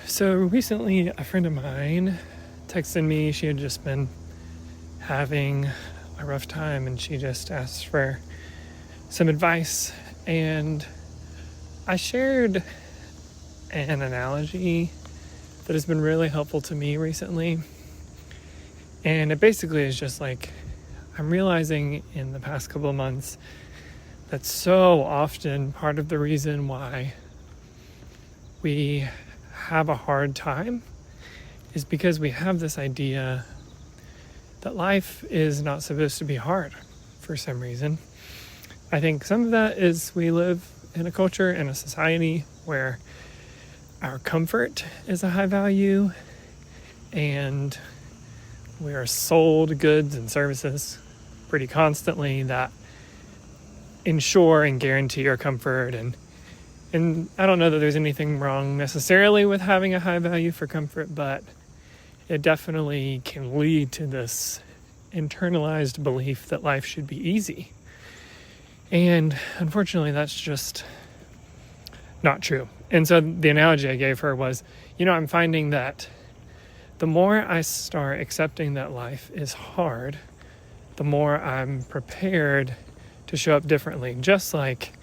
So recently, a friend of mine texted me. She had just been having a rough time and she just asked for some advice. And I shared an analogy that has been really helpful to me recently. And it basically is just like, I'm realizing in the past couple of months that so often part of the reason why we have a hard time is because we have this idea that life is not supposed to be hard for some reason. I think some of that is we live in a culture and a society where our comfort is a high value and we are sold goods and services pretty constantly that ensure and guarantee our comfort. And I don't know that there's anything wrong necessarily with having a high value for comfort, but it definitely can lead to this internalized belief that life should be easy. And unfortunately, that's just not true. And so the analogy I gave her was, I'm finding that the more I start accepting that life is hard, the more I'm prepared to show up differently. Just like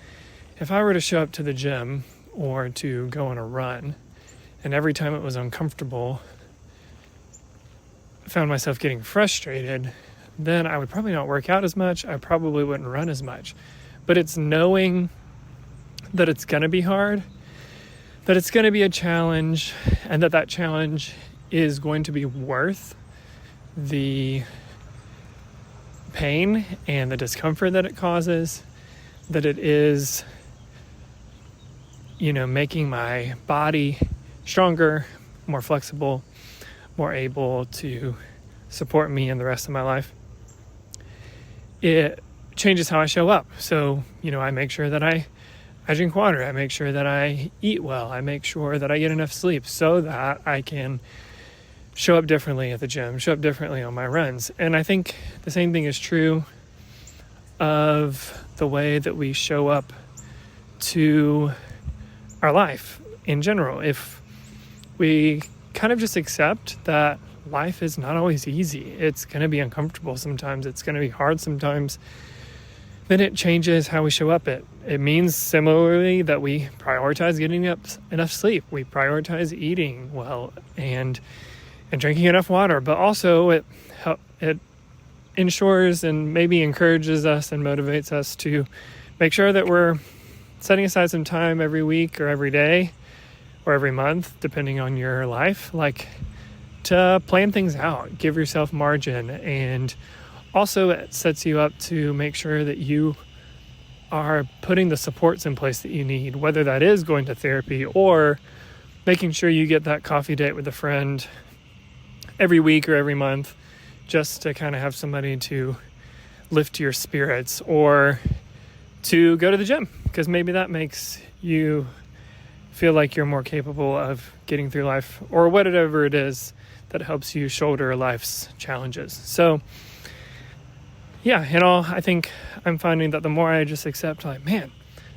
if I were to show up to the gym or to go on a run, and every time it was uncomfortable, I found myself getting frustrated, then I would probably not work out as much. I probably wouldn't run as much. But it's knowing that it's going to be hard, that it's going to be a challenge, and that challenge is going to be worth the pain and the discomfort that it causes, that it is making my body stronger, more flexible, more able to support me in the rest of my life. It changes how I show up. So, I make sure that I drink water. I make sure that I eat well. I make sure that I get enough sleep so that I can show up differently at the gym, show up differently on my runs. And I think the same thing is true of the way that we show up to our life in general. If we kind of just accept that life is not always easy, it's going to be uncomfortable sometimes, it's going to be hard sometimes, then it changes how we show up. It means similarly that we prioritize getting up enough sleep, we prioritize eating well and drinking enough water, but also it ensures and maybe encourages us and motivates us to make sure that we're setting aside some time every week or every day or every month, depending on your life, to plan things out, give yourself margin. And also it sets you up to make sure that you are putting the supports in place that you need, whether that is going to therapy or making sure you get that coffee date with a friend every week or every month, just to kind of have somebody to lift your spirits, or to go to the gym, because maybe that makes you feel like you're more capable of getting through life, or whatever it is that helps you shoulder life's challenges. So I think I'm finding that the more I just accept, man,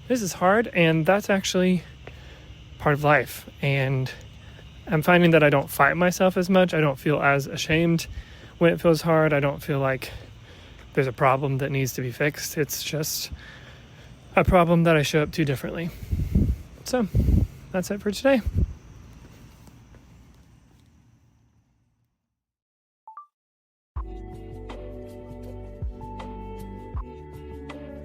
this is hard, and that's actually part of life. And I'm finding that I don't fight myself as much. I don't feel as ashamed when it feels hard. I don't feel like there's a problem that needs to be fixed. It's just a problem that I show up to differently. So that's it for today.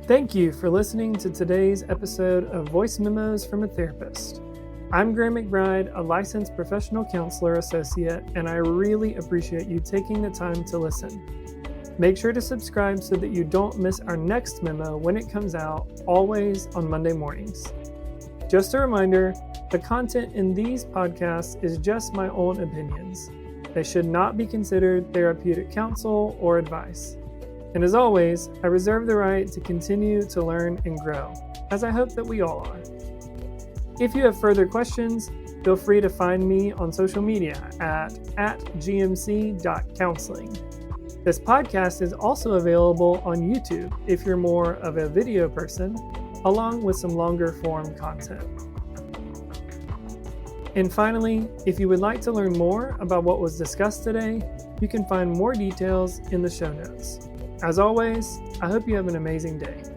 Thank you for listening to today's episode of Voice Memos from a Therapist. I'm Graham McBride, a licensed professional counselor associate, and I really appreciate you taking the time to listen. Make sure to subscribe so that you don't miss our next memo when it comes out, always on Monday mornings. Just a reminder, the content in these podcasts is just my own opinions. They should not be considered therapeutic counsel or advice. And as always, I reserve the right to continue to learn and grow, as I hope that we all are. If you have further questions, feel free to find me on social media at gmc.counseling. This podcast is also available on YouTube if you're more of a video person, along with some longer form content. And finally, if you would like to learn more about what was discussed today, you can find more details in the show notes. As always, I hope you have an amazing day.